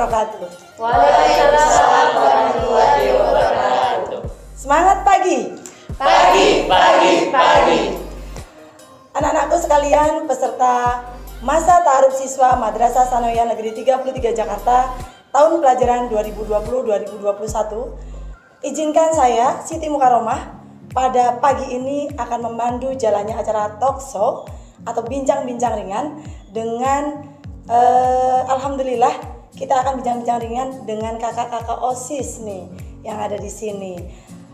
wabarakatuh. Waalaikumsalam warahmatullahi wabarakatuh. Semangat pagi. Pagi. Anak-anakku sekalian, peserta masa ta'aruf siswa Madrasah Sanawiyah Negeri 33 Jakarta tahun pelajaran 2020-2021. Izinkan saya, Siti Mukaromah, pada pagi ini akan memandu jalannya acara talk show atau bincang-bincang ringan dengan alhamdulillah kita akan bincang-bincang ringan dengan kakak-kakak OSIS nih yang ada di sini.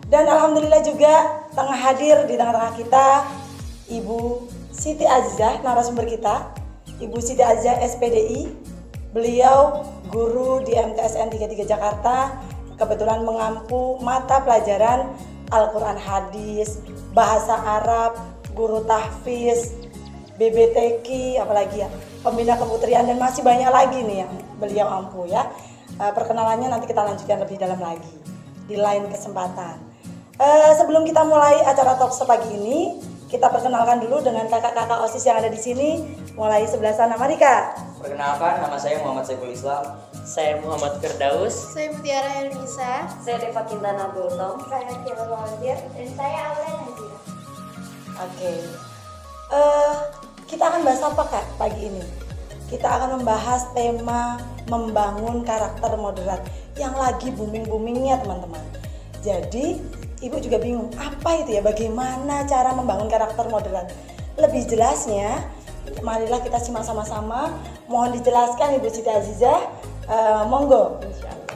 Dan alhamdulillah juga tengah hadir di tengah-tengah kita Ibu Siti Azizah, narasumber kita. Ibu Siti Azizah SPDI. Beliau guru di MTSN 33 Jakarta, kebetulan mengampu mata pelajaran Al-Quran Hadis, Bahasa Arab, Guru Tahfiz, BBTQ, apalagi ya, Pembina Keputrian, dan masih banyak lagi nih yang beliau ampu ya. Perkenalannya nanti kita lanjutkan lebih dalam lagi di lain kesempatan. Sebelum kita mulai acara talk show pagi ini, kita perkenalkan dulu dengan kakak-kakak OSIS yang ada di sini. Mulai sebelah sana, mari Kak. Perkenalkan, nama saya Muhammad Saiful Islam. Saya Muhammad Firdaus. Saya Mutiara Helmisa. Saya Deva Kintana Gultom. Saya Kira Waldir. Dan saya Aulen Nazira. Oke. Kita akan bahas apa Kak pagi ini? Kita akan membahas tema membangun karakter moderat yang lagi booming-boomingnya teman-teman. Jadi Ibu juga bingung, apa itu ya, bagaimana cara membangun karakter moderat? Lebih jelasnya, marilah kita simak sama-sama. Mohon dijelaskan Ibu Siti Azizah, monggo. Insyaallah.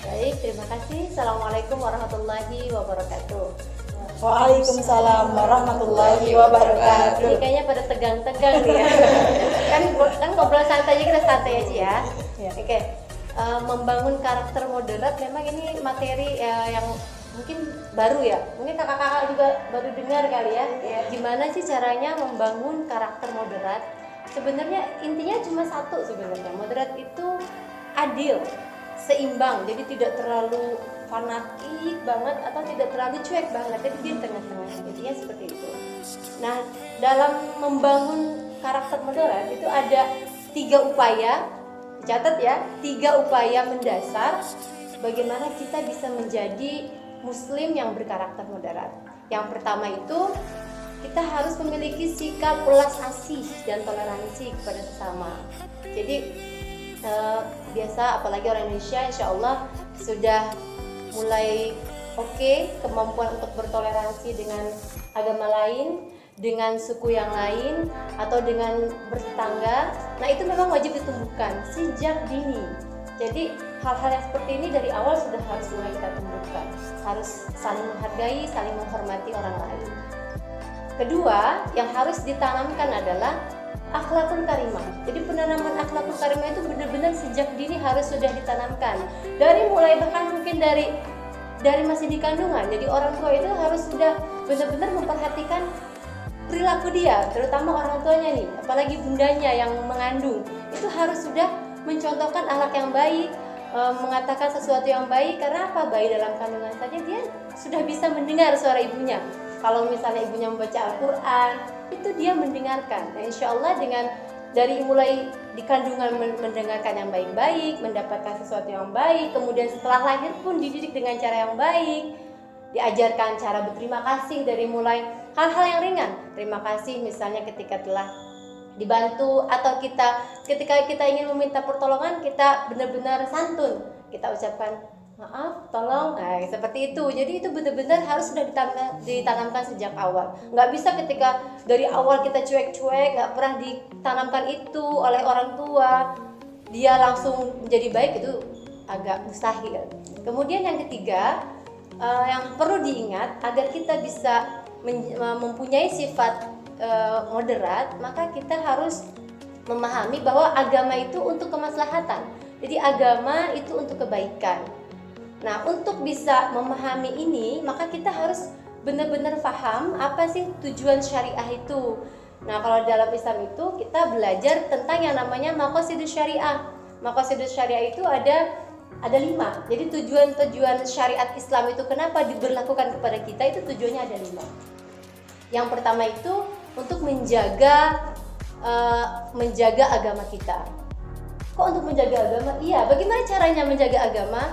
Baik, terima kasih. Assalamualaikum warahmatullahi wabarakatuh. Waalaikumsalam warahmatullahi wabarakatuh. Ini kayaknya pada tegang-tegang nih ya. kan ngobrol santai aja, kita santai aja ya. Ya. Oke. Membangun karakter moderat memang ini materi yang mungkin baru ya, mungkin kakak-kakak juga baru dengar kali ya. Gimana sih caranya membangun karakter moderat? Sebenarnya intinya cuma satu sebenarnya. Moderat itu adil, seimbang, jadi tidak terlalu fanatik banget atau tidak terlalu cuek banget, jadi di tengah-tengah. Intinya seperti itu. Nah, dalam membangun karakter moderat itu ada 3 upaya, catat ya, 3 upaya mendasar bagaimana kita bisa menjadi Muslim yang berkarakter moderat. Yang pertama itu kita harus memiliki sikap ulas asih dan toleransi kepada sesama. Jadi biasa apalagi orang Indonesia insya Allah sudah mulai oke kemampuan untuk bertoleransi dengan agama lain, dengan suku yang lain, atau dengan bertetangga. Nah itu memang wajib ditumbuhkan sejak dini. Jadi hal-hal yang seperti ini dari awal sudah harus mulai kita tumbuhkan. Harus saling menghargai, saling menghormati orang lain. Kedua, yang harus ditanamkan adalah akhlakul karimah. Jadi penanaman akhlakul karimah itu benar-benar sejak dini harus sudah ditanamkan. Dari mulai bahkan mungkin dari masih di kandungan. Jadi orang tua itu harus sudah benar-benar memperhatikan perilaku dia, terutama orang tuanya nih, apalagi bundanya yang mengandung. Itu harus sudah mencontohkan akhlak yang baik, mengatakan sesuatu yang baik. Karena apa? Bayi dalam kandungan saja dia sudah bisa mendengar suara ibunya. Kalau misalnya ibunya membaca Al-Quran, itu dia mendengarkan. Nah, insya Allah dengan dari mulai di kandungan mendengarkan yang baik-baik, mendapatkan sesuatu yang baik, kemudian setelah lahir pun dididik dengan cara yang baik, diajarkan cara berterima kasih dari mulai hal-hal yang ringan. Terima kasih misalnya ketika telah dibantu, atau ketika kita ingin meminta pertolongan, kita benar-benar santun, kita ucapkan maaf, tolong, nah seperti itu. Jadi itu benar-benar harus sudah ditanamkan sejak awal. Nggak bisa ketika dari awal kita cuek-cuek, nggak pernah ditanamkan itu oleh orang tua, dia langsung menjadi baik, itu agak mustahil. Kemudian yang ketiga, yang perlu diingat agar kita bisa mempunyai sifat moderat, maka kita harus memahami bahwa agama itu untuk kemaslahatan. Jadi agama itu untuk kebaikan. Nah, untuk bisa memahami ini, maka kita harus benar-benar paham apa sih tujuan syariah itu. Nah, kalau dalam Islam itu kita belajar tentang yang namanya maqasidus syariah. Maqasidus syariah itu ada 5. Jadi tujuan syariat Islam itu kenapa diberlakukan kepada kita, itu tujuannya ada 5. Yang pertama itu untuk menjaga agama kita. Kok untuk menjaga agama? Iya, bagaimana caranya menjaga agama?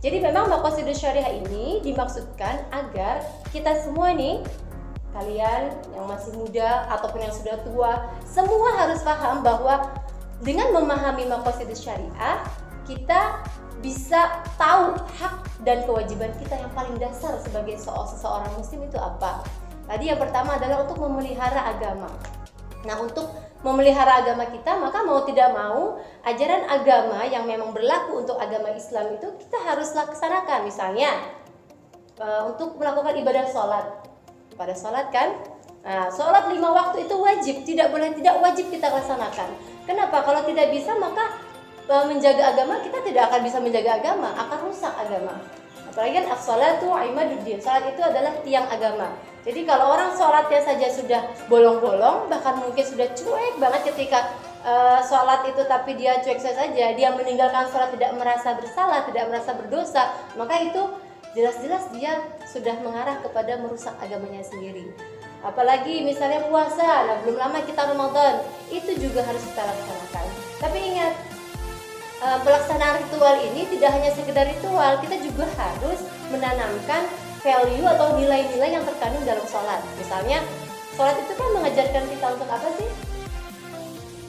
Jadi memang maqasidus syariah ini dimaksudkan agar kita semua nih, kalian yang masih muda ataupun yang sudah tua, semua harus paham bahwa dengan memahami maqasidus syariah, kita bisa tahu hak dan kewajiban kita yang paling dasar sebagai seseorang muslim itu apa. Tadi yang pertama adalah untuk memelihara agama. Nah, untuk memelihara agama kita, maka mau tidak mau ajaran agama yang memang berlaku untuk agama Islam itu kita harus laksanakan. Misalnya untuk melakukan ibadah sholat, pada sholat kan, sholat 5 waktu itu wajib, tidak wajib kita laksanakan. Kenapa? Kalau tidak bisa maka menjaga agama kita tidak akan bisa menjaga agama, akan rusak agama. Apalagi kan as-shalatu imaduddin, sholat itu adalah tiang agama. Jadi kalau orang sholatnya saja sudah bolong-bolong, bahkan mungkin sudah cuek banget ketika sholat itu, tapi dia cuek saja, dia meninggalkan sholat tidak merasa bersalah, tidak merasa berdosa, maka itu jelas-jelas dia sudah mengarah kepada merusak agamanya sendiri. Apalagi misalnya puasa, nah belum lama kita Ramadan, itu juga harus kita laksanakan. Tapi ingat, pelaksanaan ritual ini tidak hanya sekedar ritual, kita juga harus menanamkan value atau nilai-nilai yang terkandung dalam sholat. Misalnya, sholat itu kan mengajarkan kita untuk apa sih?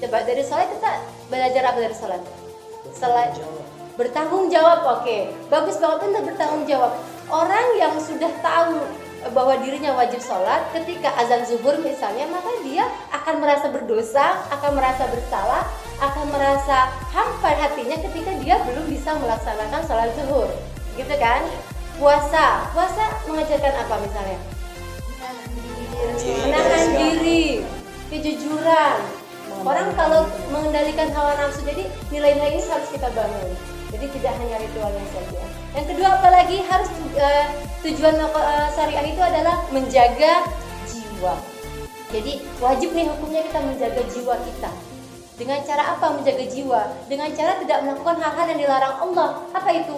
Coba dari sholat kita belajar apa dari sholat? Sholat bertanggung jawab, oke. Bagus banget untuk bertanggung jawab. Orang yang sudah tahu bahwa dirinya wajib sholat, ketika azan zuhur misalnya, maka dia akan merasa berdosa, akan merasa bersalah, akan merasa hampa hatinya ketika dia belum bisa melaksanakan sholat zuhur, gitu kan? Puasa mengajarkan apa misalnya? Menahan diri, kejujuran. Orang kalau mengendalikan hawa nafsu, jadi nilai-nilai ini harus kita bangun. Jadi tidak hanya ritualnya saja. Yang kedua, apalagi harus tujuan syariah itu adalah menjaga jiwa. Jadi wajib nih hukumnya kita menjaga jiwa kita. Dengan cara apa menjaga jiwa? Dengan cara tidak melakukan hal-hal yang dilarang Allah. Apa itu?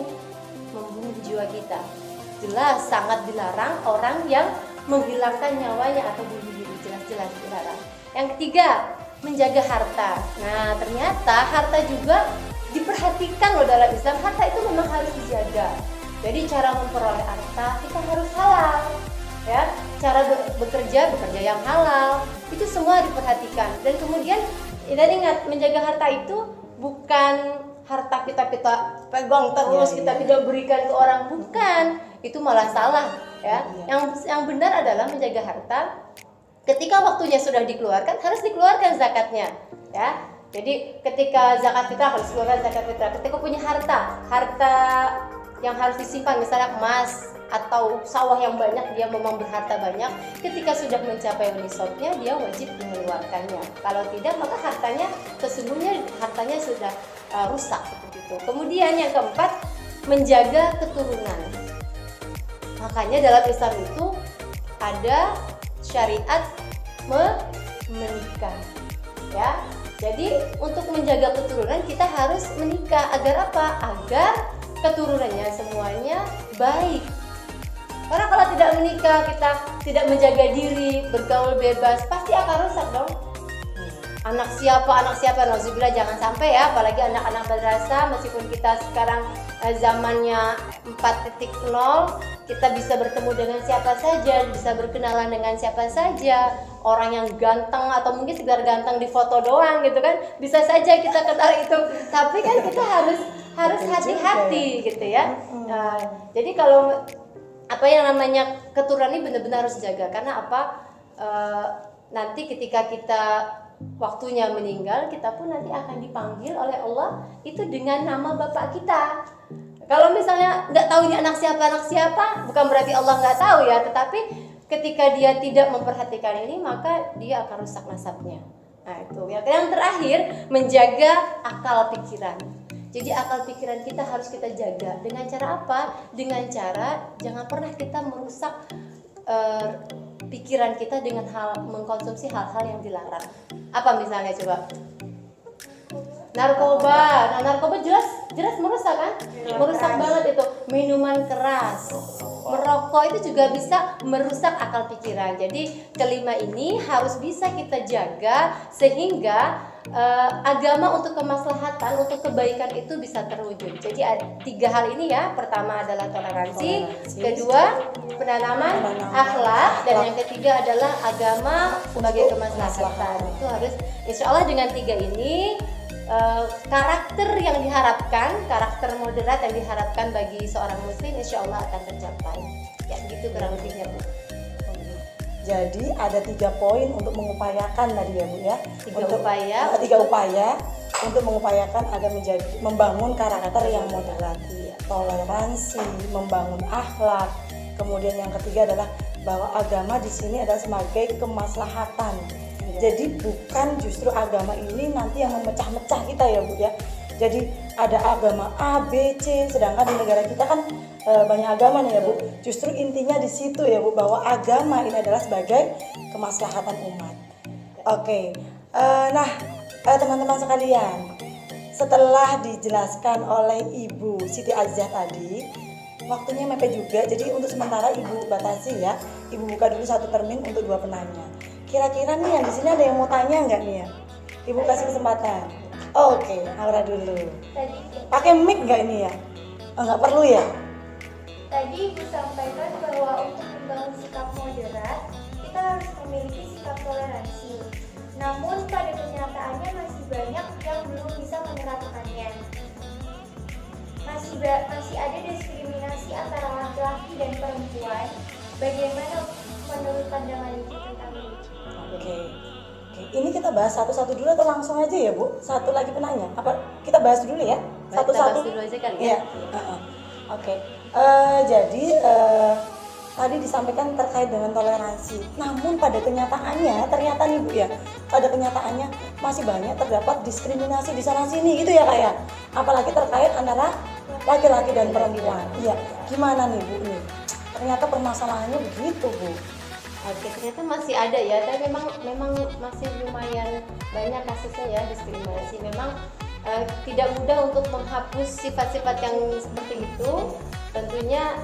Membunuh jiwa kita. Jelas sangat dilarang orang yang menghilangkan nyawanya atau bunuh diri, jelas-jelas dilarang. Yang ketiga, menjaga harta. Nah, ternyata harta juga diperhatikan loh dalam Islam. Harta itu memang harus dijaga. Jadi cara memperoleh harta kita harus halal, ya. Cara bekerja yang halal, itu semua diperhatikan. Dan kemudian dan ingat, menjaga harta itu bukan harta kita pegang terus, kita tidak berikan ke orang, bukan. Itu malah salah, ya. Yang benar adalah menjaga harta. Ketika waktunya sudah dikeluarkan, harus dikeluarkan zakatnya, ya. Jadi ketika zakat fitrah harus keluarkan zakat fitrah. Ketika punya harta yang harus disimpan, misalnya emas atau sawah yang banyak, dia memang berharta banyak. Ketika sudah mencapai nisabnya, dia wajib mengeluarkannya. Kalau tidak, maka sesungguhnya hartanya sudah rusak seperti itu. Kemudian yang keempat, menjaga keturunan. Makanya dalam Islam itu ada syariat menikah, ya. Jadi untuk menjaga keturunan kita harus menikah. Agar apa? Agar keturunannya semuanya baik. Karena kalau tidak menikah, kita tidak menjaga diri, bergaul bebas, pasti akan rusak dong. Anak siapa, nauzubillah, jangan sampai ya. Apalagi anak-anak madrasah, meskipun kita sekarang zamannya 4.0, kita bisa bertemu dengan siapa saja, bisa berkenalan dengan siapa saja. Orang yang ganteng atau mungkin sekedar ganteng di foto doang gitu kan, bisa saja kita kenal itu. Tapi kan kita harus hati-hati gitu ya. Nah, jadi kalau apa yang namanya keturunan ini benar-benar harus dijaga. Karena apa? Nanti ketika kita waktunya meninggal, kita pun nanti akan dipanggil oleh Allah itu dengan nama bapak kita. Kalau misalnya nggak tahu ini anak siapa, bukan berarti Allah nggak tahu ya, tetapi ketika dia tidak memperhatikan ini, maka dia akan rusak nasabnya. Nah itu ya. Yang terakhir, menjaga akal pikiran. Jadi akal pikiran kita harus kita jaga. Dengan cara apa? Dengan cara jangan pernah kita merusak pikiran kita dengan mengkonsumsi hal-hal yang dilarang. Apa misalnya coba? Narkoba. Nah, narkoba jelas merusak kan? Merusak banget itu. Minuman keras. Merokok itu juga bisa merusak akal pikiran. Jadi kelima ini harus bisa kita jaga sehingga agama untuk kemaslahatan, untuk kebaikan itu bisa terwujud. Jadi ada 3 hal ini ya. Pertama adalah toleransi, kedua penanaman akhlak, dan yang ketiga adalah agama sebagai kemaslahatan. Itu harus, insya Allah dengan 3 ini karakter yang diharapkan, karakter moderat yang diharapkan bagi seorang muslim insya Allah akan tercapai. Ya gitu kurang lebihnya Bu. Jadi ada 3 poin untuk mengupayakan tadi ya Bu ya. 3 upaya. 3 upaya untuk mengupayakan agar membangun karakter yang moderat, toleransi, membangun akhlak. Kemudian yang ketiga adalah bahwa agama di sini adalah sebagai kemaslahatan. Jadi bukan justru agama ini nanti yang memecah-mecah kita ya Bu ya. Jadi ada agama A, B, C, sedangkan di negara kita kan banyak agama nih ya Bu. Justru intinya di situ ya Bu, bahwa agama ini adalah sebagai kemaslahatan umat. Oke, nah teman-teman sekalian, setelah dijelaskan oleh Ibu Siti Aziza tadi, waktunya mepet juga. Jadi untuk sementara Ibu batasi ya. Ibu buka dulu 1 termin untuk 2 penanya. Kira-kira nih yang di sini ada yang mau tanya nggak nih ya? Ibu kasih kesempatan. Oke, Aura dulu. Tadi Pakai mic nggak ini ya? Oh, nggak perlu ya? Ibu sampaikan bahwa untuk membangun sikap moderat, kita harus memiliki sikap toleransi. Namun pada kenyataannya masih banyak yang belum bisa menerapkannya. Masih ada diskriminasi antara laki-laki dan perempuan. Bagaimana menurut pandangan Ibu tentang ini? Oke. Ini kita bahas satu-satu dulu atau langsung aja ya Bu? Satu lagi penanya. Apa kita bahas dulu ya? Satu-satu. Kita bahas dulu aja kali Iya. ya. Oke. Jadi tadi disampaikan terkait dengan toleransi. Namun pada kenyataannya, ternyata nih Bu ya, pada kenyataannya masih banyak terdapat diskriminasi di sana sini gitu ya Kak ya. Apalagi terkait antara laki-laki dan perempuan. Iya. Gimana nih Bu nih? Ternyata permasalahannya begitu Bu. Oke, ternyata masih ada ya, tapi memang masih lumayan banyak kasusnya ya diskriminasi. Memang tidak mudah untuk menghapus sifat-sifat yang seperti itu. Tentunya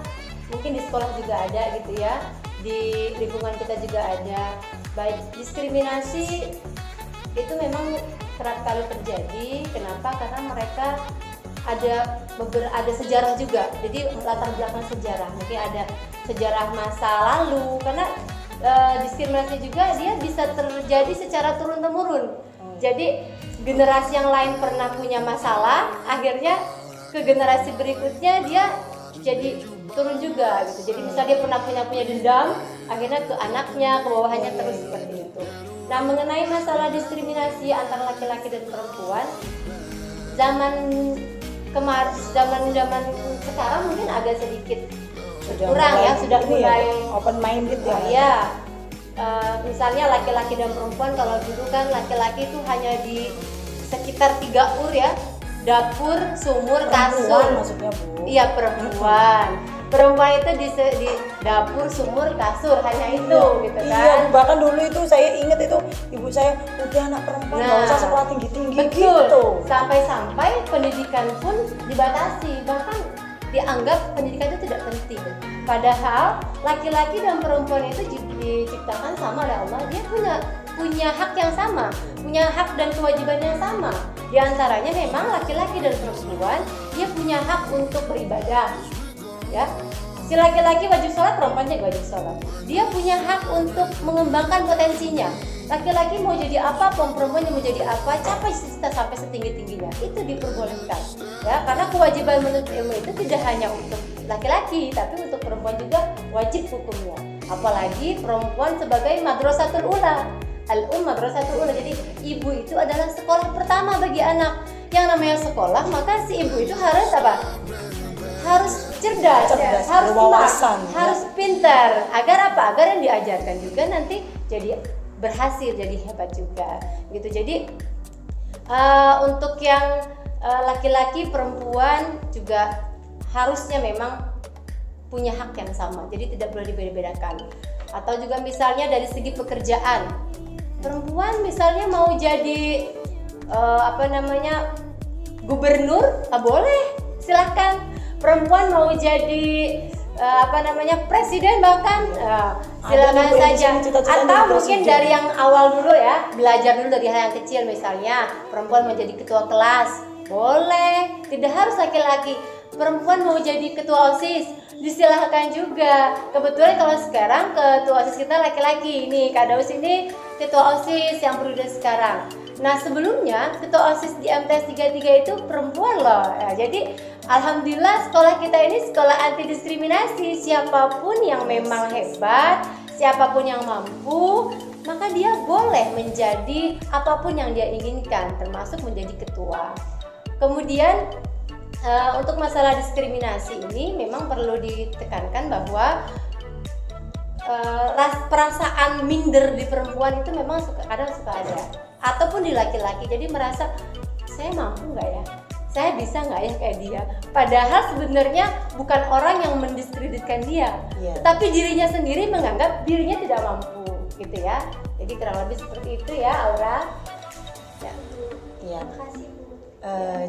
mungkin di sekolah juga ada gitu ya, di lingkungan kita juga ada. Baik, diskriminasi itu memang kerap kali terjadi. Kenapa? Karena mereka ada sejarah juga. Jadi latar belakang sejarah, mungkin ada sejarah masa lalu. Karena diskriminasi juga dia bisa terjadi secara turun-temurun. Jadi generasi yang lain pernah punya masalah, akhirnya ke generasi berikutnya dia jadi turun juga gitu. Jadi misalnya dia pernah punya dendam, akhirnya ke anaknya, ke bawahnya terus seperti itu. Nah, mengenai masalah diskriminasi antara laki-laki dan perempuan, zaman sekarang mungkin agak sedikit kurang ya, sudah mulai open minded ya. Ya, misalnya laki-laki dan perempuan, kalau dulu kan laki-laki itu hanya di sekitar 3 ur ya, dapur, sumur, kasur. Perempuan maksudnya Bu. Iya, perempuan. Perempuan itu di dapur, sumur, kasur, hanya itu gitu kan. Iya, bahkan dulu itu saya ingat itu ibu saya udah anak perempuan, nggak usah sekolah tinggi-tinggi betul. gitu. Sampai pendidikan pun dibatasi, bahkan dianggap pendidikan itu tidak penting. Padahal laki-laki dan perempuan itu diciptakan sama oleh Allah. Dia punya hak yang sama, punya hak dan kewajiban yang sama. Di antaranya memang laki-laki dan perempuan dia punya hak untuk beribadah. Ya, si laki-laki wajib sholat, perempuan juga wajib sholat. Dia punya hak untuk mengembangkan potensinya. Laki-laki mau jadi apa, perempuan mau jadi apa, capai cita sampai setinggi-tingginya, itu diperbolehkan. Ya, karena kewajiban menuntut ilmu itu tidak hanya untuk laki-laki, tapi untuk perempuan juga wajib hukumnya. Apalagi perempuan sebagai madrasatul ula, madrasatul ula. Jadi ibu itu adalah sekolah pertama bagi anak. Yang namanya sekolah, maka si ibu itu harus apa? Harus cerdas, harus berwawasan, smart, harus pintar. Agar apa? Agar yang diajarkan juga nanti jadi berhasil, jadi hebat juga. Gitu. Jadi untuk yang laki-laki, perempuan juga harusnya memang punya hak yang sama. Jadi tidak boleh dibeda-bedakan. Atau juga misalnya dari segi pekerjaan, perempuan misalnya mau jadi gubernur, boleh, silahkan. Perempuan mau jadi presiden bahkan silakan nih, Bu, yang di saja. sini cita-citanya Atau jadi mungkin presiden. dari yang awal dulu ya, belajar dulu dari hal yang kecil, misalnya perempuan menjadi ketua kelas, boleh, tidak harus laki-laki. Perempuan mau jadi ketua OSIS, disilahkan juga. Kebetulan kalau sekarang ketua OSIS kita laki-laki. Nih, Kak Daus ini ketua OSIS yang periode sekarang. Nah, sebelumnya ketua OSIS di MTS 33 itu perempuan loh. Ya, jadi alhamdulillah sekolah kita ini sekolah anti diskriminasi. Siapapun yang memang hebat, siapapun yang mampu, maka dia boleh menjadi apapun yang dia inginkan, termasuk menjadi ketua. Kemudian untuk masalah diskriminasi ini memang perlu ditekankan bahwa perasaan minder di perempuan itu memang kadang suka ada, ataupun di laki-laki. Jadi merasa saya mampu nggak ya, saya bisa nggak ya kayak dia. Padahal sebenarnya bukan orang yang mendiskreditkan dia, tapi dirinya sendiri menganggap dirinya tidak mampu, gitu ya. Jadi kurang lebih seperti itu ya, Aura. Iya. Makasih Bu.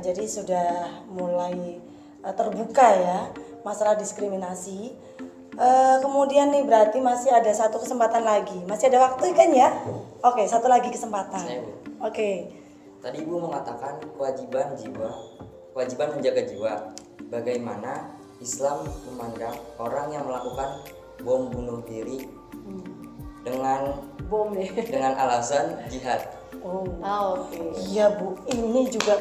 Jadi sudah mulai terbuka ya masalah diskriminasi. Kemudian nih berarti masih ada satu kesempatan lagi. Masih ada waktu kan ya? Oke, satu lagi kesempatan. Saya, Bu. Oke. Tadi Ibu mengatakan kewajiban menjaga jiwa. Bagaimana Islam memandang orang yang melakukan bom bunuh diri dengan Bom ya. dengan alasan jihad? Oke. Iya Bu, ini juga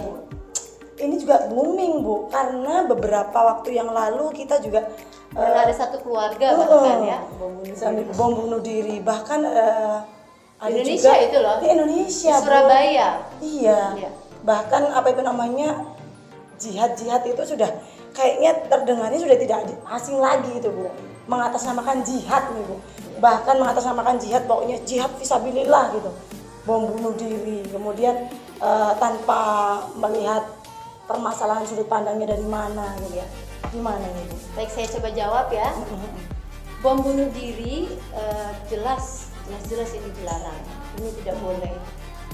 booming Bu, karena beberapa waktu yang lalu kita juga Pernah ada satu keluarga bahkan ya bom bunuh diri, bahkan ada Indonesia juga itu loh. di Indonesia, Di Bu. Surabaya. Iya. Iya. Bahkan apa itu namanya, jihad itu sudah kayaknya terdengarnya sudah tidak asing lagi gitu Bu. Mengatasnamakan jihad nih Bu. Bahkan mengatasnamakan jihad, pokoknya jihad fisabilillah gitu. Bom bunuh diri, kemudian tanpa melihat permasalahan sudut pandangnya dari mana gitu ya. Gimana nih Bu? Baik, saya coba jawab ya. Bom bunuh diri jelas ini dilarang. Ini tidak boleh.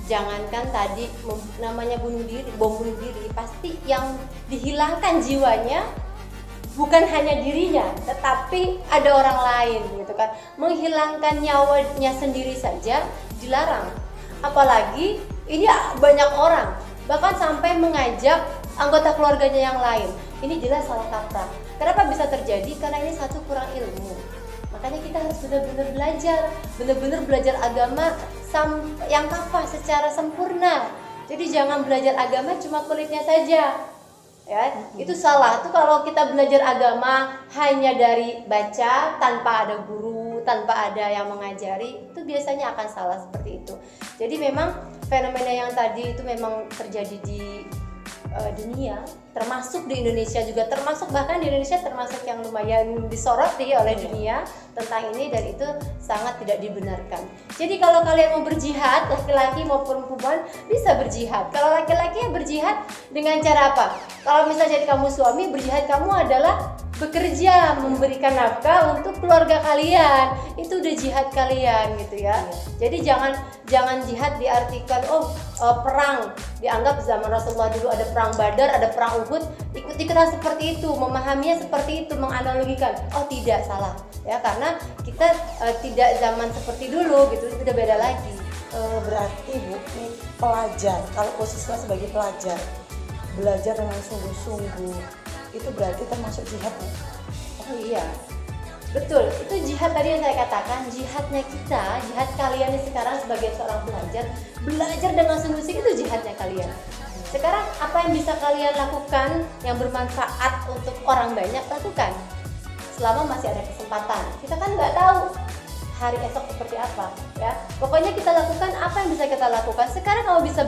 Jangankan tadi namanya bom bunuh diri, pasti yang dihilangkan jiwanya bukan hanya dirinya, tetapi ada orang lain gitu kan. Menghilangkan nyawanya sendiri saja dilarang. Apalagi ini banyak orang, bahkan sampai mengajak anggota keluarganya yang lain. Ini jelas salah kaprah. Kenapa bisa terjadi? Karena ini satu, kurang ilmu. Makanya kita harus benar-benar belajar agama yang kafah secara sempurna. Jadi jangan belajar agama cuma kulitnya saja. Ya, itu salah. Itu kalau kita belajar agama hanya dari baca tanpa ada guru, tanpa ada yang mengajari, itu biasanya akan salah seperti itu. Jadi memang fenomena yang tadi itu memang terjadi di dunia, termasuk di Indonesia juga, bahkan di Indonesia termasuk yang lumayan disoroti oleh dunia tentang ini, dan itu sangat tidak dibenarkan. Jadi kalau kalian mau berjihad, laki-laki maupun perempuan bisa berjihad. Kalau laki-laki yang berjihad dengan cara apa? Kalau misalnya jadi kamu suami, berjihad kamu adalah bekerja, memberikan nafkah untuk keluarga kalian. Itu udah jihad kalian gitu ya. Jadi jangan jihad diartikan perang. Dianggap zaman Rasulullah dulu ada perang Badar, ada perang Uhud, ikut-ikutan seperti itu, memahaminya seperti itu, menganalogikan. Oh tidak, salah. Ya, karena kita tidak zaman seperti dulu gitu, udah beda lagi. Berarti Bu, nih pelajar, kalau posisinya sebagai pelajar, belajar dengan sungguh-sungguh, itu berarti termasuk jihad Bu? Oh iya, betul. Itu jihad tadi yang saya katakan, jihadnya kita, jihad kalian ini sekarang sebagai seorang belajar dengan sungguh-sungguh, itu jihadnya kalian. Sekarang apa yang bisa kalian lakukan yang bermanfaat untuk orang banyak, lakukan. Selama masih ada kesempatan. Kita kan nggak tahu hari esok seperti apa, ya. Pokoknya kita lakukan apa yang bisa kita lakukan. Sekarang kalau bisa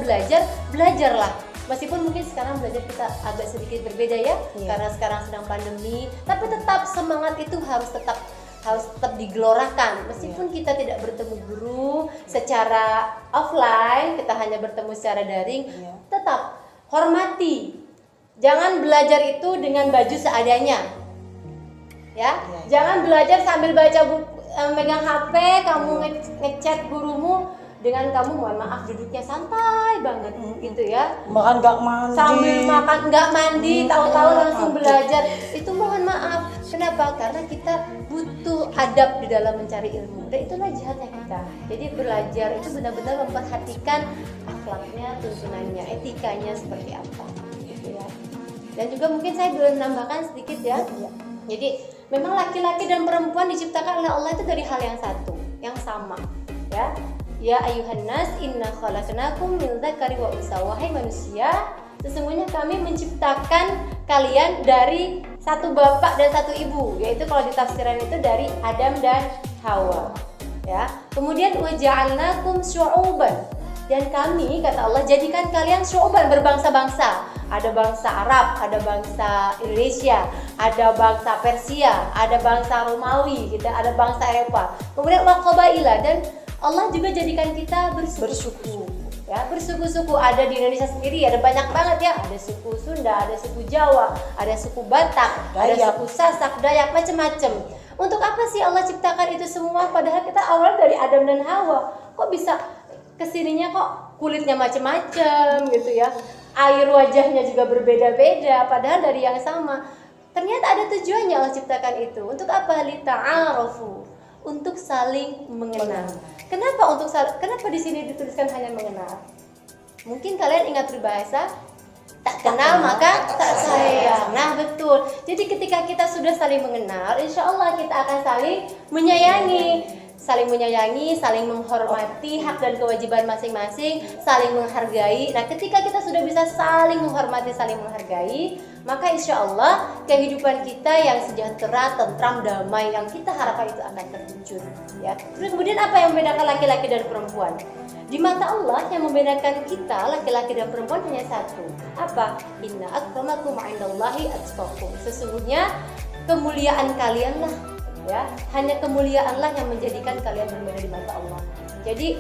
belajarlah. Meskipun mungkin sekarang belajar kita agak sedikit berbeda ya, karena sekarang sedang pandemi, tapi tetap semangat itu harus tetap digelorakan. Meskipun kita tidak bertemu guru secara offline, kita hanya bertemu secara daring, tetap hormati. Jangan belajar itu dengan baju seadanya. Ya, jangan belajar sambil baca buku, megang HP, kamu ngechat gurumu dengan kamu mohon maaf duduknya santai banget gitu ya. Makan nggak mandi. Sambil makan nggak mandi, tahu-tahu langsung belajar. Itu mohon maaf. Kenapa? Karena kita butuh adab di dalam mencari ilmu, dan itulah jihadnya kita. Jadi belajar itu benar-benar memperhatikan akhlaknya, tuntunannya, etikanya seperti apa, gitu ya. Dan juga mungkin saya boleh menambahkan sedikit ya. Jadi memang laki-laki dan perempuan diciptakan oleh Allah itu dari hal yang satu, yang sama, ya. Ya ayuhan nas inna khalaqnakum min dzakari wa unsa. Wahai manusia, sesungguhnya kami menciptakan kalian dari satu bapak dan satu ibu, yaitu kalau di tafsiran itu dari Adam dan Hawa, ya. Kemudian waja'alnakum syu'uban, dan kami, kata Allah, jadikan kalian syu'uban, berbangsa-bangsa. Ada bangsa Arab, ada bangsa Indonesia, ada bangsa Persia, ada bangsa Romawi, gitu, ada bangsa Eropa. Kemudian waqabaila, dan Allah juga jadikan kita bersuku. Ya, bersuku-suku. Ada di Indonesia sendiri ada banyak banget ya. Ada suku Sunda, ada suku Jawa, ada suku Batak, ada suku Sasak, Dayak, macam-macam. Untuk apa sih Allah ciptakan itu semua? Padahal kita awal dari Adam dan Hawa. Kok bisa kesininya kok kulitnya macam-macam gitu ya? Air wajahnya juga berbeda-beda. Padahal dari yang sama. Ternyata ada tujuannya Allah ciptakan itu. Untuk apa? Lita'arafu, untuk saling mengenal. Kenapa kenapa di sini dituliskan hanya mengenal? Mungkin kalian ingat peribahasa tak kenal maka tak sayang. Nah betul. Jadi ketika kita sudah saling mengenal, insya Allah kita akan saling menyayangi. Saling menyayangi, saling menghormati hak dan kewajiban masing-masing, saling menghargai. Nah ketika kita sudah bisa saling menghormati, saling menghargai, maka insya Allah kehidupan kita yang sejahtera, tentram, damai yang kita harapkan itu akan terwujud, ya. Terus kemudian apa yang membedakan laki-laki dan perempuan? Di mata Allah yang membedakan kita laki-laki dan perempuan hanya satu. Apa? Inna akramakum 'indallahi atqakum. Sesungguhnya kemuliaan kalianlah, ya, hanya kemuliaanlah yang menjadikan kalian berbeda di mata Allah. Jadi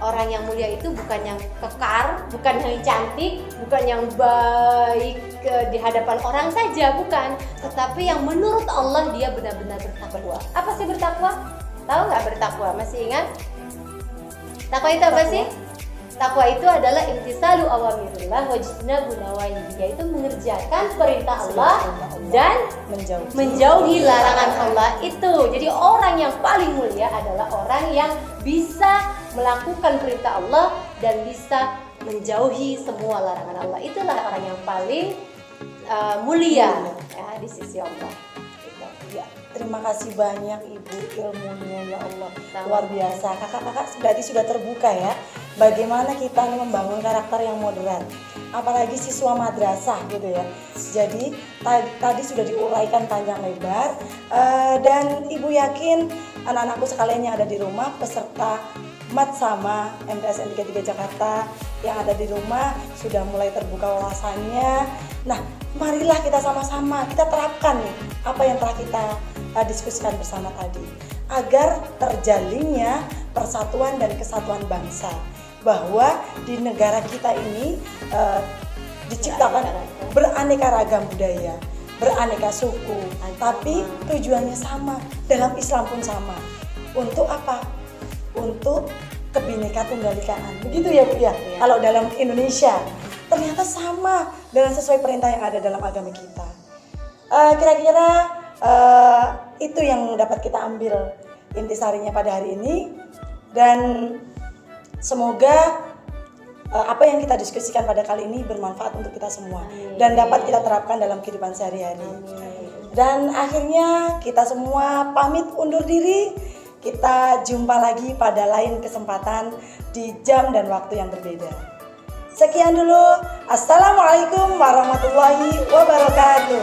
orang yang mulia itu bukan yang kekar, bukan yang cantik, bukan yang baik di hadapan orang saja, bukan, tetapi yang menurut Allah dia benar-benar bertakwa. Apa sih bertakwa? Tahu nggak bertakwa? Masih ingat? Takwa itu apa sih? Takwa itu adalah imtisalu awamirillah wajtinabu nawahihi, yaitu mengerjakan perintah Allah dan menjauhi larangan Allah itu. Jadi orang yang paling mulia adalah orang yang bisa melakukan perintah Allah dan bisa menjauhi semua larangan Allah. Itulah orang yang paling mulia ya, di sisi Allah. Ya, terima kasih banyak Ibu ilmunya, ya Allah, luar biasa. Kakak-kakak berarti sudah terbuka ya, bagaimana kita membangun karakter yang moderat, apalagi siswa madrasah gitu ya. Jadi tadi sudah diuraikan panjang lebar, dan Ibu yakin anak-anakku sekalian yang ada di rumah, peserta MAT sama MTSN 33 Jakarta yang ada di rumah sudah mulai terbuka wawasannya. Nah, marilah kita sama-sama kita terapkan nih apa yang telah kita diskusikan bersama tadi, agar terjalinnya persatuan dan kesatuan bangsa, bahwa di negara kita ini diciptakan beraneka ragam budaya, beraneka suku, tapi tujuannya sama, dalam Islam pun sama. Untuk apa? Untuk Kebhinneka Tunggal Ikaan. Begitu ya Bu ya? Kalau dalam Indonesia ternyata sama dengan sesuai perintah yang ada dalam agama kita. Kira-kira itu yang dapat kita ambil intisarinya pada hari ini, dan semoga apa yang kita diskusikan pada kali ini bermanfaat untuk kita semua dan dapat kita terapkan dalam kehidupan sehari-hari. Dan akhirnya kita semua pamit undur diri. Kita jumpa lagi pada lain kesempatan di jam dan waktu yang berbeda. Sekian dulu. Assalamualaikum warahmatullahi wabarakatuh.